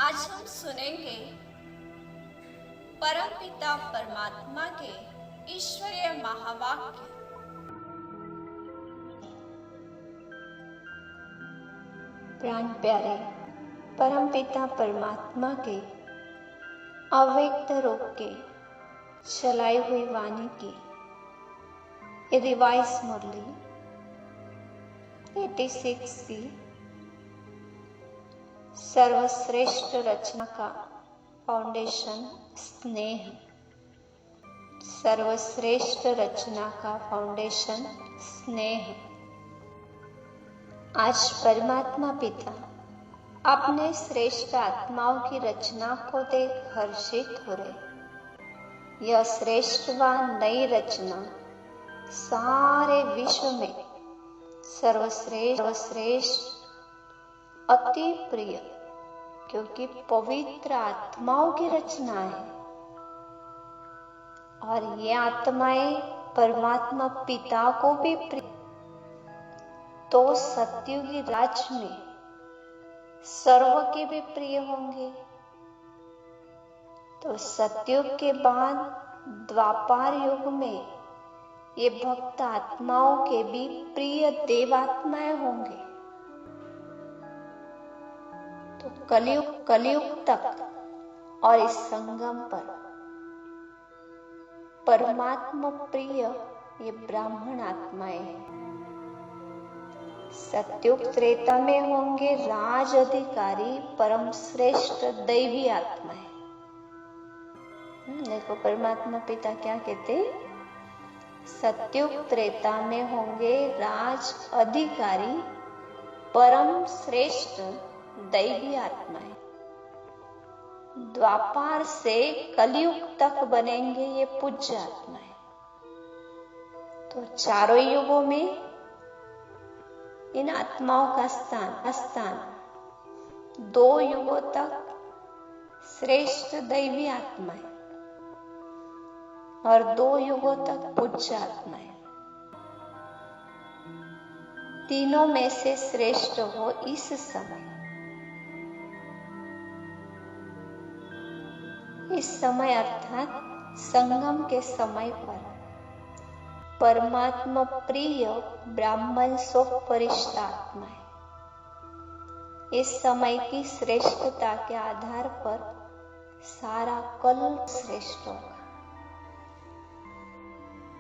आज हम सुनेंगे परमपिता परमात्मा के ईश्वरीय महावाक्य। प्राण प्यारे परमपिता परमात्मा के अव्यक्त रूप के चलाई हुई वाणी की ये रिवाइज मुरली 86 सर्वश्रेष्ठ रचना का फाउंडेशन स्नेह। सर्वश्रेष्ठ रचना का फाउंडेशन स्नेह। आज परमात्मा पिता अपने श्रेष्ठ आत्माओं की रचना को देख हर्षित हो रहे। यह श्रेष्ठ व नई रचना सारे विश्व में सर्वश्रेष्ठ अति प्रिय, क्योंकि पवित्र आत्माओं की रचना है और ये आत्माएं परमात्मा पिता को भी प्रिय। तो सत्युगी राज्य में सर्व के भी प्रिय होंगे। तो सतयुग के बाद द्वापर युग में ये भक्त आत्माओं के भी प्रिय देवात्माएं होंगे। तो कलयुग तक और इस संगम पर परमात्मा प्रिय ये ब्राह्मण आत्माएं हैं। सतयुग त्रेता में होंगे राज अधिकारी परम श्रेष्ठ दैवी आत्माएं। देखो परमात्मा पिता क्या कहते, सतयुग त्रेता में होंगे राज अधिकारी परम श्रेष्ठ दैवी आत्माएं। द्वापर से कलयुग तक बनेंगे ये पूज्य आत्माएं। तो चारों युगों में इन आत्माओं का स्थान 2 युगों तक श्रेष्ठ दैवी आत्माएं और 2 युगों तक पूज्य आत्माएं। तीनों में से श्रेष्ठ हो इस समय अर्थात संगम के समय पर परमात्मा प्रिय ब्राह्मण स्वपरिष्ठ आत्माएं इस समय की श्रेष्ठता के आधार पर सारा कल श्रेष्ठ होगा।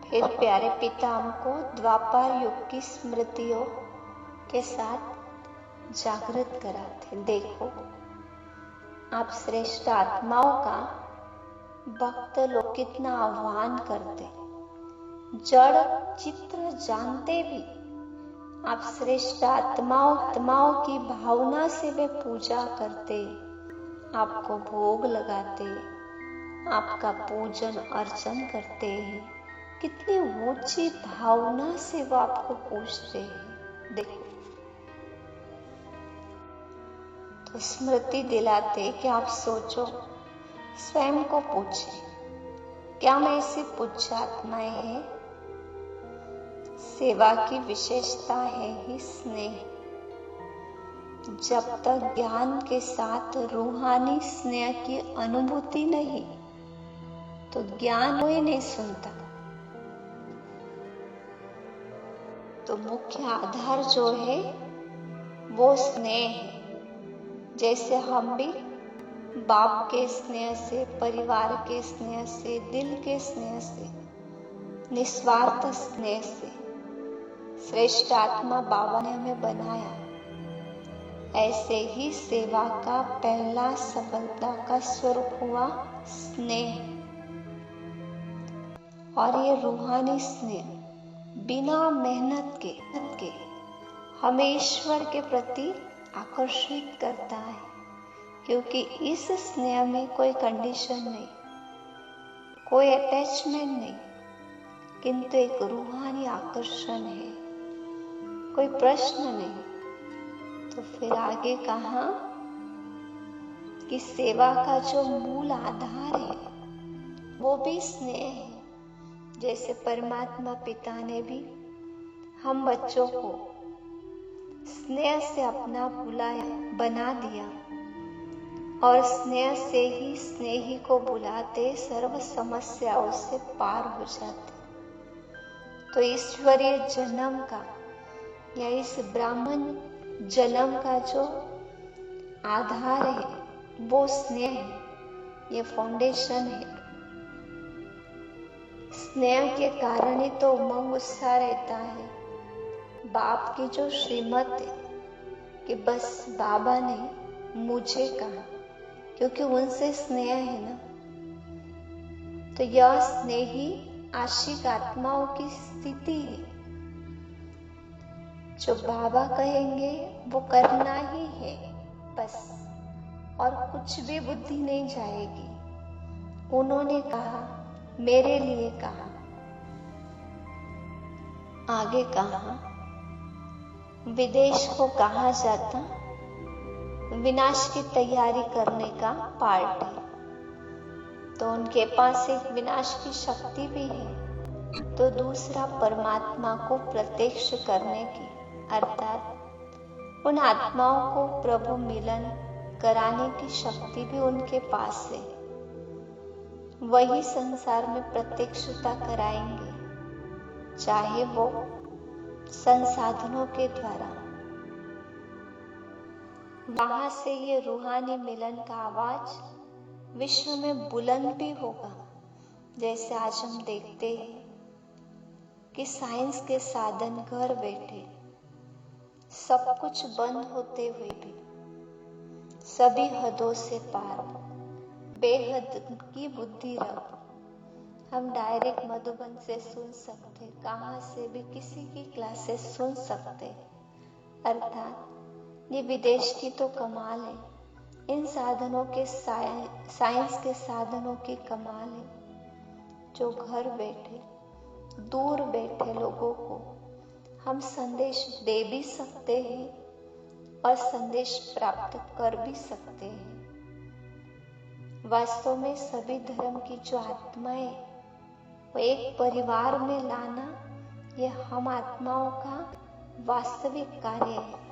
फिर प्यारे पिता हमको द्वापर युग की स्मृतियों के साथ जागृत कराते। देखो आप श्रेष्ठ आत्माओं का भक्त लोग कितना आह्वान करते, जड़ चित्र जानते भी आप श्रेष्ठ आत्माओं की भावना से वे पूजा करते, आपको भोग लगाते, आपका पूजन अर्चन करते हैं। कितनी ऊंची भावना से वो आपको पूजते हैं। देखो तो स्मृति दिलाते कि आप सोचो, स्वयं को पूछे, क्या मैं ऐसी पूज्य आत्माएं हैं? सेवा की विशेषता है ही स्नेह। जब तक ज्ञान के साथ रूहानी स्नेह की अनुभूति नहीं, तो ज्ञान कोई नहीं सुनता। तो मुख्य आधार जो है वो स्नेह है। जैसे हम भी बाप के स्नेह से, परिवार के स्नेह से, दिल के स्नेह से, निस्वार्थ स्नेह से श्रेष्ठ आत्मा बाबा ने हमें बनाया, ऐसे ही सेवा का पहला सफलता का स्वरूप हुआ स्नेह। और ये रूहानी स्नेह बिना मेहनत के हमें ईश्वर के प्रति आकर्षित करता है, क्योंकि इस स्नेह में कोई कंडीशन नहीं, कोई अटैचमेंट नहीं, किंतु एक रूहानी आकर्षण है, कोई प्रश्न नहीं। तो फिर आगे कहा कि सेवा का जो मूल आधार है वो भी स्नेह है। जैसे परमात्मा पिता ने भी हम बच्चों को स्नेह से अपना बुलाया, बना दिया, और स्नेह से ही स्नेही को बुलाते सर्व समस्याओं से पार हो जाते। तो ईश्वरीय जन्म का या इस ब्राह्मण जन्म का जो आधार है वो स्नेह है, ये फाउंडेशन है। स्नेह के कारण ही तो उमंग उत्साह रहता है। बाप की जो श्रीमत है कि बस बाबा ने मुझे कहा, क्योंकि उनसे स्नेह है ना, तो यह स्नेही आशिक आत्माओं की स्थिति है। जो बाबा कहेंगे वो करना ही है बस, और कुछ भी बुद्धि नहीं जाएगी। उन्होंने कहा, मेरे लिए कहा। आगे कहा, विदेश को कहा जाता विनाश की तैयारी करने का पार्ट है। तो उनके पास एक विनाश की शक्ति भी है, तो दूसरा परमात्मा को प्रत्यक्ष करने की, अर्थात उन आत्माओं को प्रभु मिलन कराने की शक्ति भी उनके पास है। वही संसार में प्रत्यक्षता कराएंगे, चाहे वो संसाधनों के द्वारा। वहां से ये रूहानी मिलन का आवाज विश्व में बुलंद भी होगा। जैसे आज हम देखते हैं कि साइंस के साधन घर बैठे, सब कुछ बंद होते हुए भी सभी हदों से पार, बेहद की बुद्धि रख हम डायरेक्ट मधुबन से सुन सकते, कहाँ से भी किसी की क्लासेस सुन सकते। अर्थात ये विदेश की तो कमाल है, इन साधनों के साइंस के साधनों की कमाल है, जो घर बैठे दूर बैठे लोगों को हम संदेश दे भी सकते हैं और संदेश प्राप्त कर भी सकते हैं। वास्तव में सभी धर्म की जो आत्माएं वो एक परिवार में लाना, यह हम आत्माओं का वास्तविक कार्य है।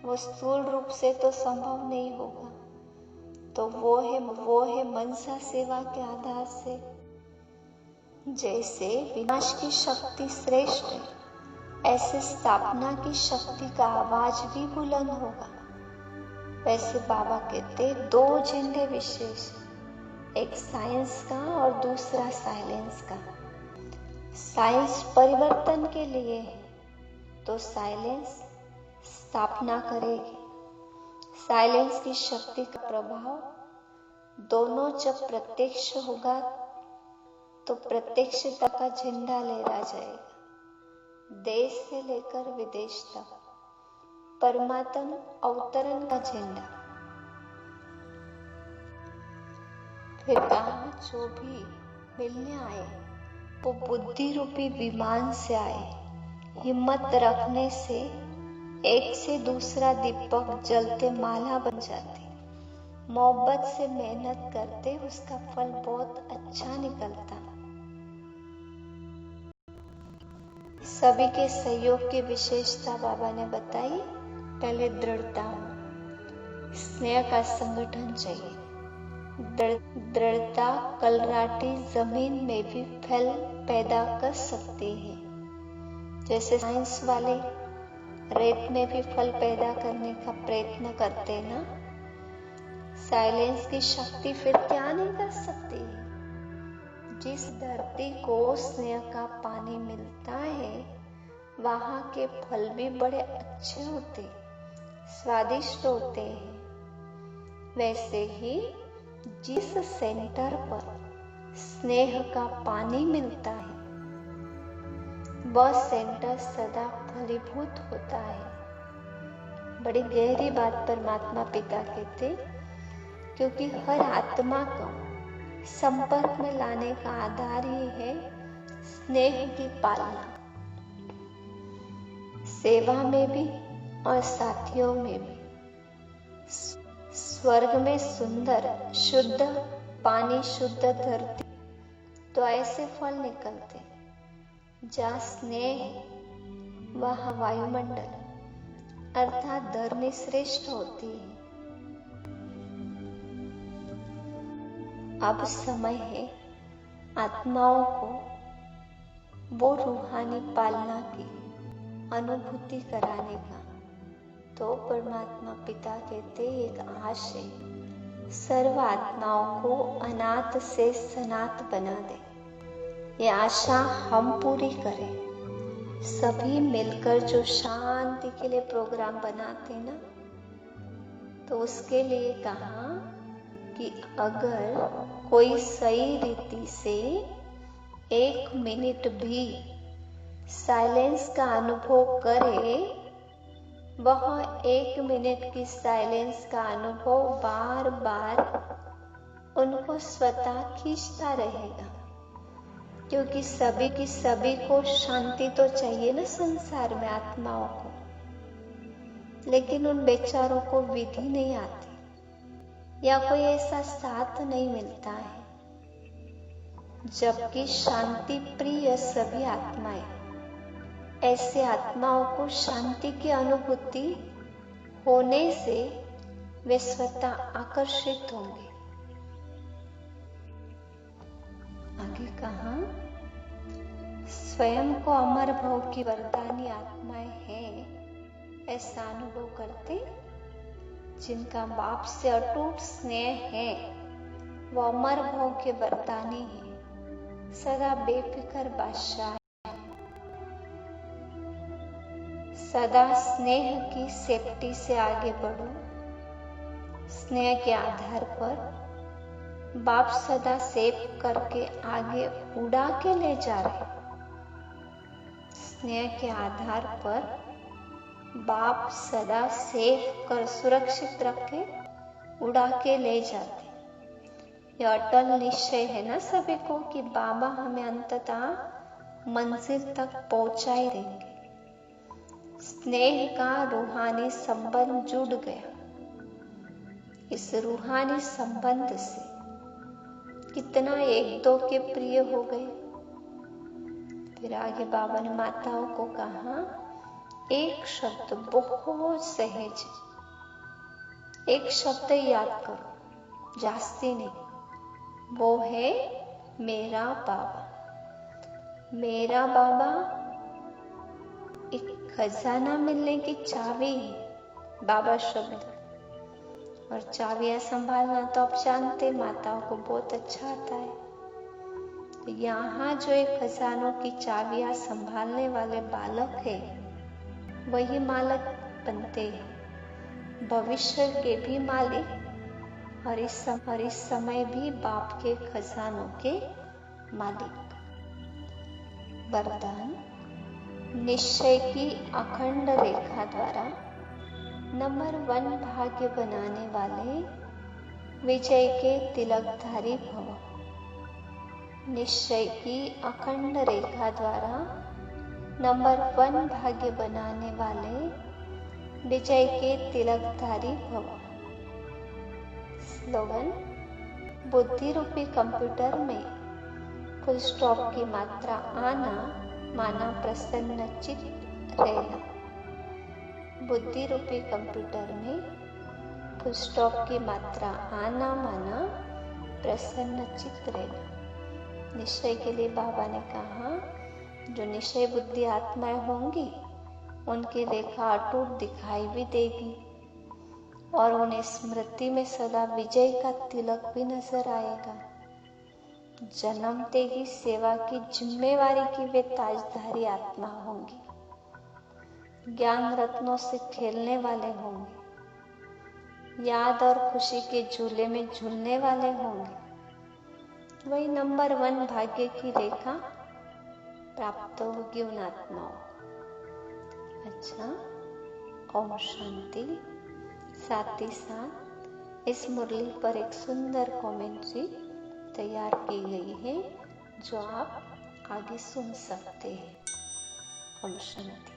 वो स्थूल रूप से तो संभव नहीं होगा, तो वो है मनसा सेवा के आधार से। जैसे विनाश की शक्ति श्रेष्ठ है, ऐसे स्थापना की शक्ति का आवाज भी बुलंद होगा। वैसे बाबा कहते दो झंडे विशेष, एक साइंस का और दूसरा साइलेंस का। साइंस परिवर्तन के लिए है, तो साइलेंस स्थापना करेगी। साइलेंस की शक्ति का प्रभाव दोनों जब प्रत्यक्ष होगा तो प्रत्यक्षता का झंडा लहरा जाएगा। देश से लेकर विदेश तक परमात्म अवतरण का झंडा। फिर कहा, जो भी मिलने आए वो बुद्धि रूपी विमान से आए। हिम्मत रखने से एक से दूसरा दीपक जलते माला बन जाते। मोहब्बत से मेहनत करते उसका फल बहुत अच्छा निकलता। सभी के सहयोग की विशेषता बाबा ने बताई। पहले दृढ़ता, स्नेह का संगठन चाहिए। दृढ़ता कलराटी जमीन में भी फल पैदा कर सकती है। जैसे साइंस वाले रेत में भी फल पैदा करने का प्रयत्न करते ना, साइलेंस की शक्ति फिर क्या नहीं कर सकती है। जिस धरती को स्नेह का पानी मिलता है वहां के फल भी बड़े अच्छे होते, स्वादिष्ट होते हैं। वैसे ही जिस सेंटर पर स्नेह का पानी मिलता है वह सेंटर सदा फलीभूत होता है। बड़ी गहरी बात परमात्मा पिता कहते, क्योंकि हर आत्मा को संपर्क में लाने का आधार ही है स्नेह की पालना। सेवा में भी और साथियों में भी। स्वर्ग में सुंदर शुद्ध पानी, शुद्ध धरती, तो ऐसे फल निकलते। जहाँ स्नेह वहाँ वायुमंडल अर्थात धरनी श्रेष्ठ होती है। अब समय है आत्माओं को वो रूहानी पालना की अनुभूति कराने का। तो परमात्मा पिता कहते एक आश है, सर्व आत्माओं को अनाथ से सनाथ बना दे। ये आशा हम पूरी करें। सभी मिलकर जो शांति के लिए प्रोग्राम बनाते ना, तो उसके लिए कहा कि अगर कोई सही रीति से 1 मिनट भी साइलेंस का अनुभव करे, वह 1 मिनट की साइलेंस का अनुभव बार बार उनको स्वतः खींचता रहेगा। क्योंकि सभी को शांति तो चाहिए ना संसार में, आत्माओं को, लेकिन उन बेचारों को विधि नहीं आती या कोई ऐसा साथ नहीं मिलता है। जबकि शांति प्रिय सभी आत्माएं, ऐसे आत्माओं को शांति की अनुभूति होने से वे स्वतः आकर्षित होंगे। आगे कहा, स्वयं को अमर भव की वरदानी आत्माएं हैं, ऐसा अनुभव करते जिनका बाप से अटूट स्नेह है, वो अमर भव के वरदानी है, सदा बेफिक्र बादशाह है। सदा स्नेह की सेफ्टी से आगे बढ़ो। स्नेह के आधार पर बाप सदा सेव करके आगे उड़ा के ले जा रहे। स्नेह के आधार पर बाप सदा सेव कर सुरक्षित रख के उड़ा के ले जाते। यह अटल निश्चय है ना सभी को कि बाबा हमें अंततः मंजिल तक पहुंचा ही देंगे। स्नेह का रूहानी संबंध जुड़ गया। इस रूहानी संबंध से कितना एक दो के प्रिय हो गए। फिर आगे बाबा ने माताओं को कहा, एक शब्द बहुत सहज, एक शब्द याद करो, जास्ती नहीं, वो है मेरा बाबा। मेरा बाबा एक खजाना मिलने की चाबी है, बाबा शब्द। और चाबियां संभालना तो आप जानते, माताओं को बहुत अच्छा आता है। तो यहाँ जो एक खजानों की चाबियां संभालने वाले बालक है, वही मालिक बनते हैं, भविष्य के भी मालिक और इस समय भी बाप के खजानों के मालिक। वरदान, निश्चय की अखंड रेखा द्वारा नंबर 1 भाग्य बनाने वाले विजय के तिलकधारी भव। निश्चय की अखंड रेखा द्वारा नंबर 1 भाग्य बनाने वाले विजय के तिलकधारी भव। स्लोगन, बुद्धि रूपी कंप्यूटर में फुल स्टॉप की मात्रा आना माना प्रसन्न चित्त रहना। बुद्धि रूपी कंप्यूटर में फुल स्टॉप की मात्रा आना माना प्रसन्न चित्त रहना। निश्चय के लिए बाबा ने कहा, जो निश्चय बुद्धि आत्माएं होंगी उनकी रेखा अटूट दिखाई भी देगी और उन्हें स्मृति में सदा विजय का तिलक भी नजर आएगा। जन्मते ही सेवा की जिम्मेवारी की वे ताजधारी आत्मा होंगी। ज्ञान रत्नों से खेलने वाले होंगे। याद और खुशी के झूले में झूलने वाले होंगे। वही नंबर 1 भाग्य की रेखा प्राप्त होगी उन आत्माओं। अच्छा, ओम शांति। साथ ही साथ इस मुरली पर एक सुंदर कमेंट्री तैयार की गई है जो आप आगे सुन सकते हैं। ओम शांति।